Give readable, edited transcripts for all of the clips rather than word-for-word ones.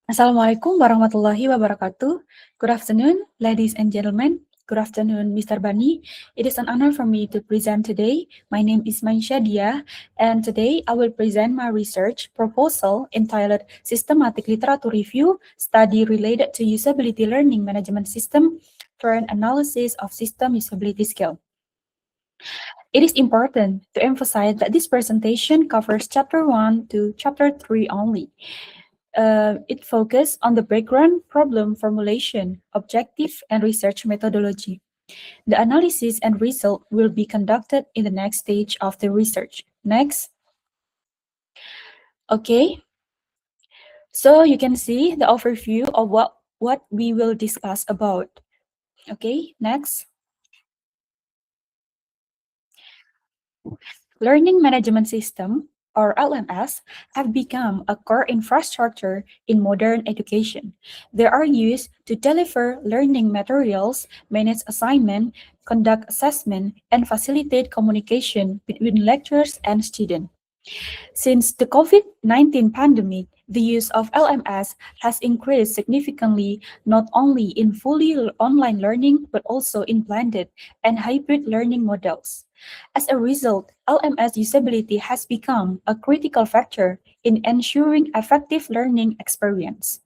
Assalamualaikum warahmatullahi wabarakatuh. Good afternoon, ladies and gentlemen. Good afternoon, Mr. Bani. It is an honor for me to present today. My name is Maisya, and today I will present my research proposal entitled Systematic Literature Review Study Related to Usability Learning Management System for an Analysis of System Usability Skill. It is important to emphasize that this presentation covers Chapter 1 to Chapter 3 only. It focuses on the background, problem formulation, objective, and research methodology. The analysis and result will be conducted in the next stage of the research. Next. Okay. So you can see the overview of what we will discuss about. Okay, next. Learning Management System, or LMS, have become a core infrastructure in modern education. They are used to deliver learning materials, manage assignment, conduct assessment, and facilitate communication between lecturers and students. Since the COVID-19 pandemic, the use of LMS has increased significantly not only in fully online learning but also in blended and hybrid learning models. As a result, LMS usability has become a critical factor in ensuring effective learning experience.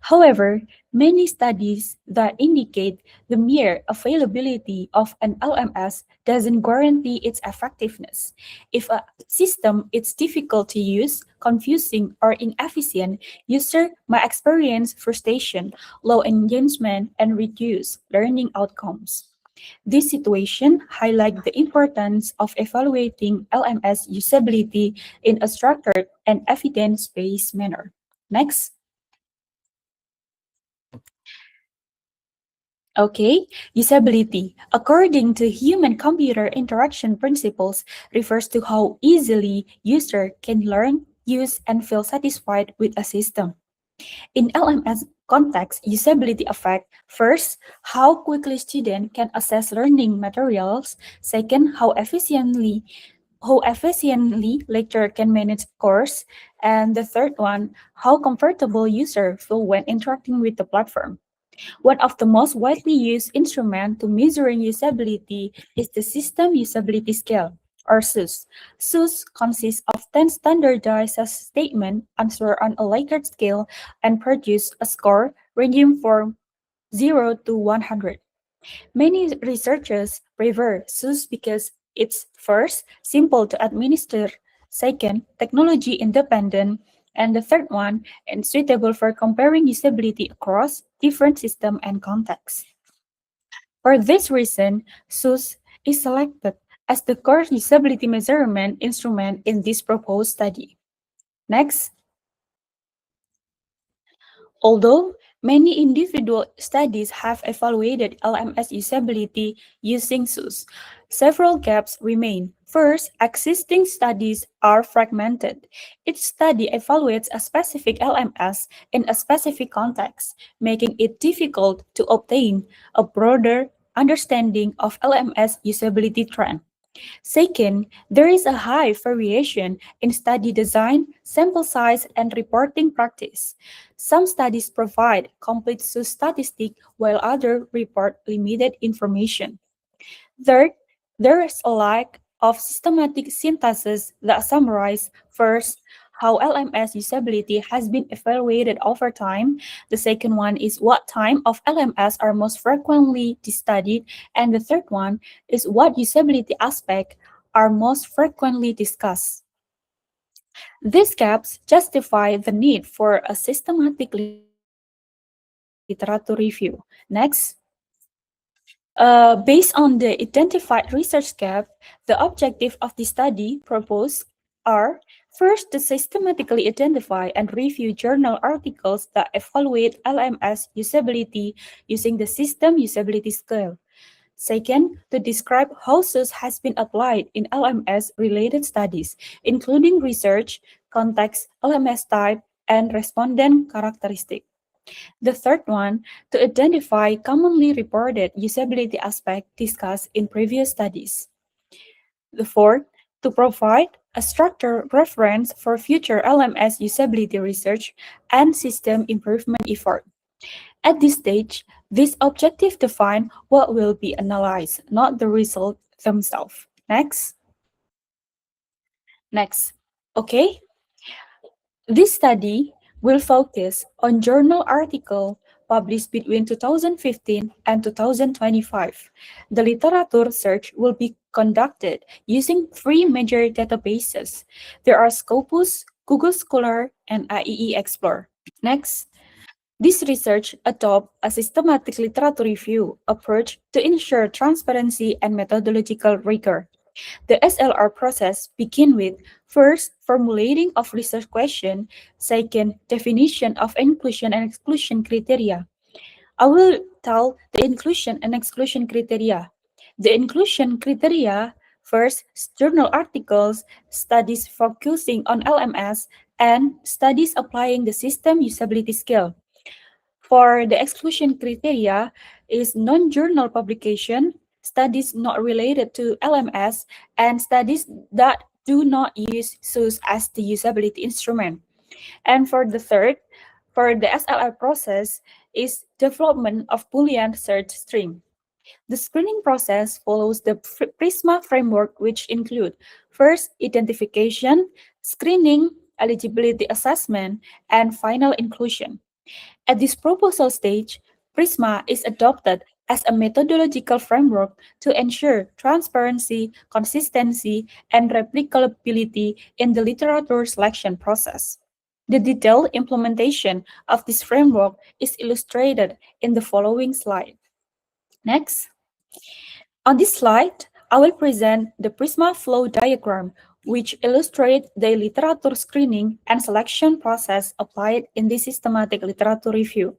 However, many studies that indicate the mere availability of an LMS doesn't guarantee its effectiveness. If a system is difficult to use, confusing, or inefficient, user might experience frustration, low engagement, and reduced learning outcomes. This situation highlights the importance of evaluating LMS usability in a structured and evidence-based manner. Next. Okay, usability, according to human-computer interaction principles, refers to how easily user can learn, use, and feel satisfied with a system. In LMS context, usability affects first, how quickly student can access learning materials, second, how efficiently lecturer can manage course, and the third one, how comfortable user feel when interacting with the platform. One of the most widely used instruments to measuring usability is the System Usability Scale, or SUS. SUS consists of 10 standardized statements answered on a Likert scale and produce a score ranging from 0 to 100. Many researchers prefer SUS because it's first, simple to administer, second, technology independent, and the third one, and suitable for comparing usability across different systems and contexts. For this reason, SUS is selected as the core usability measurement instrument in this proposed study. Next. Although many individual studies have evaluated LMS usability using SUS, several gaps remain. First, existing studies are fragmented. Each study evaluates a specific LMS in a specific context, making it difficult to obtain a broader understanding of LMS usability trend. Second, there is a high variation in study design, sample size, and reporting practice. Some studies provide complete statistics while others report limited information. Third, there is a lack of systematic synthesis that summarize first how LMS usability has been evaluated over time. The second one is what type of LMS are most frequently studied, and the third one is what usability aspects are most frequently discussed. These gaps justify the need for a systematic literature review. Next. Based on the identified research gap, the objective of the study proposed are first to systematically identify and review journal articles that evaluate LMS usability using the system usability scale. Second, to describe how SUS has been applied in LMS-related studies, including research, context, LMS type, and respondent characteristic. The third one, to identify commonly reported usability aspects discussed in previous studies. The fourth, to provide a structured reference for future LMS usability research and system improvement effort. At this stage, this objective define what will be analyzed, not the result themselves. Next. Okay, this study will focus on journal article published between 2015 and 2025. The literature search will be conducted using three major databases. There are Scopus, Google Scholar, and IEE Explorer. Next, this research adopts a systematic literature review approach to ensure transparency and methodological rigor. The SLR process begins with first formulating of research question, second definition of inclusion and exclusion criteria. I will tell the inclusion and exclusion criteria. The inclusion criteria first journal articles, studies focusing on LMS, and studies applying the system usability scale. For the exclusion criteria is non-journal publication, studies not related to LMS, and studies that do not use SUS as the usability instrument. And for the third, for the SLR process is development of Boolean search string. The screening process follows the PRISMA framework, which include first identification, screening, eligibility assessment, and final inclusion. At this proposal stage, PRISMA is adopted as a methodological framework to ensure transparency, consistency, and replicability in the literature selection process. The detailed implementation of this framework is illustrated in the following slide. Next. On this slide, I will present the PRISMA flow diagram, which illustrates the literature screening and selection process applied in the systematic literature review.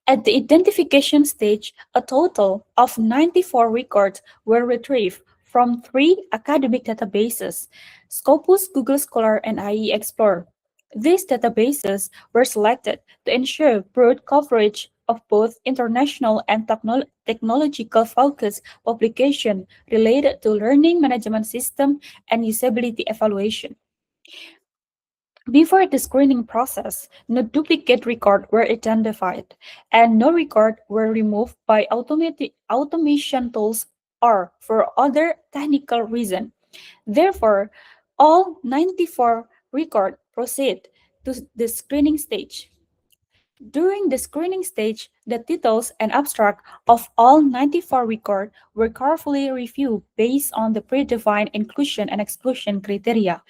At the identification stage, a total of 94 records were retrieved from three academic databases, Scopus, Google Scholar, and IE Explorer. These databases were selected to ensure broad coverage of both international and technological-focused publications related to learning management system and usability evaluation. Before the screening process, no duplicate records were identified, and no records were removed by automation tools or for other technical reasons. Therefore, all 94 records proceed to the screening stage. During the screening stage, the titles and abstract of all 94 records were carefully reviewed based on the predefined inclusion and exclusion criteria.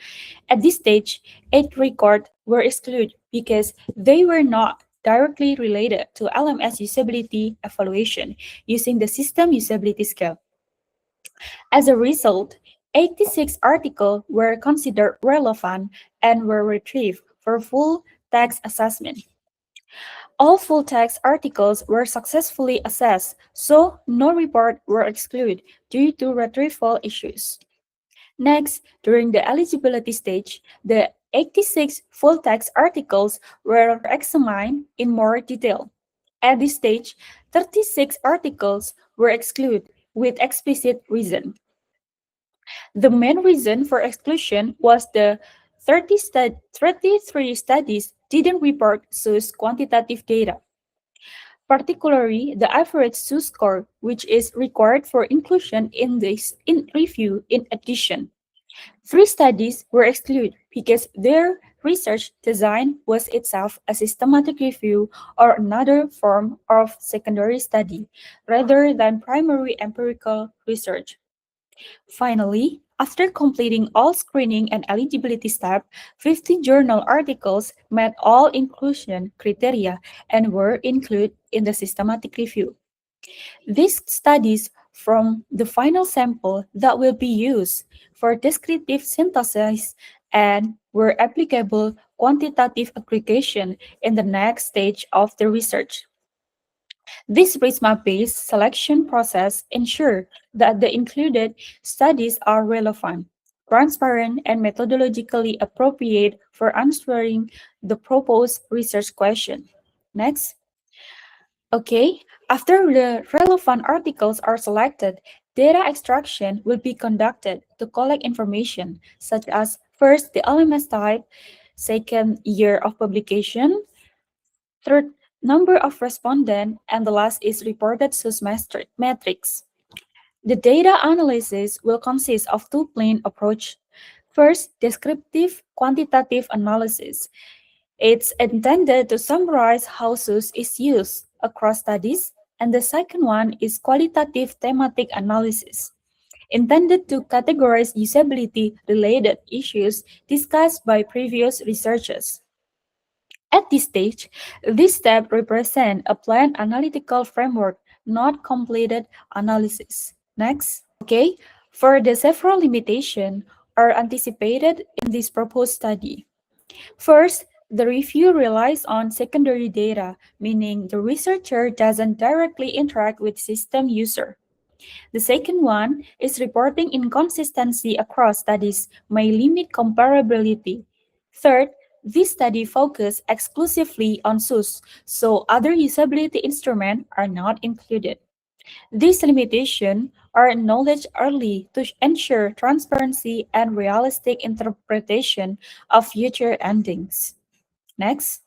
At this stage, 8 records were excluded because they were not directly related to LMS usability evaluation using the system usability scale. As a result, 86 articles were considered relevant and were retrieved for full text assessment. All full text articles were successfully assessed, so no report were excluded due to retrieval issues. Next, during the eligibility stage, the 86 full-text articles were examined in more detail. At this stage, 36 articles were excluded with explicit reason. The main reason for exclusion was the 33 studies didn't report SUS quantitative data, particularly the average SUS score, which is required for inclusion in this review in addition. 3 studies were excluded because their research design was itself a systematic review or another form of secondary study, rather than primary empirical research. Finally, after completing all screening and eligibility steps, 50 journal articles met all inclusion criteria and were included in the systematic review. These studies from the final sample that will be used for descriptive synthesis and were applicable quantitative aggregation in the next stage of the research. This RISMA-based selection process ensures that the included studies are relevant, transparent, and methodologically appropriate for answering the proposed research question. Next. Okay, after the relevant articles are selected, Data extraction will be conducted to collect information such as first the LMS type, second year of publication, third number of respondent, and the last is reported source metrics. The data analysis will consist of two plain approach. First, descriptive quantitative analysis. It's intended to summarize how SUS is used across studies, and the second one is qualitative thematic analysis, intended to categorize usability related issues discussed by previous researchers. At this stage, this step represents a planned analytical framework, not completed analysis. Next. Okay, for the several limitations are anticipated in this proposed study. First, the review relies on secondary data, meaning the researcher doesn't directly interact with system user. The second one is reporting inconsistency across studies may limit comparability. Third, this study focused exclusively on SUS, so other usability instruments are not included. These limitations are acknowledged early to ensure transparency and realistic interpretation of future endings. Next.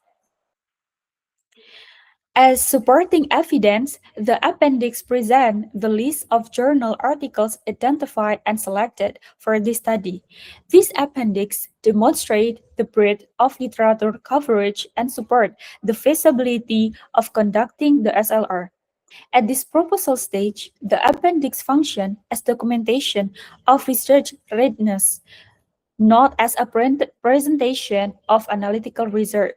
As supporting evidence, the appendix presents the list of journal articles identified and selected for this study. This appendix demonstrates the breadth of literature coverage and support the feasibility of conducting the SLR. At this proposal stage, the appendix functions as documentation of research readiness, not as a presentation of analytical research.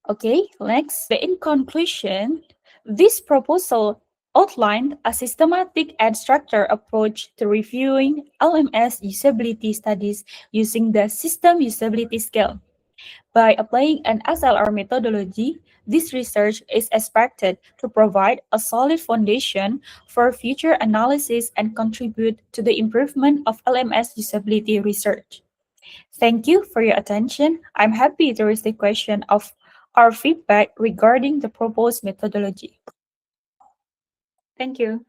Okay, next. In conclusion, this proposal outlined a systematic and structured approach to reviewing LMS usability studies using the system usability scale. By applying an SLR methodology, this research is expected to provide a solid foundation for future analysis and contribute to the improvement of LMS usability research. Thank you for your attention. I'm happy to receive question of our feedback regarding the proposed methodology. Thank you.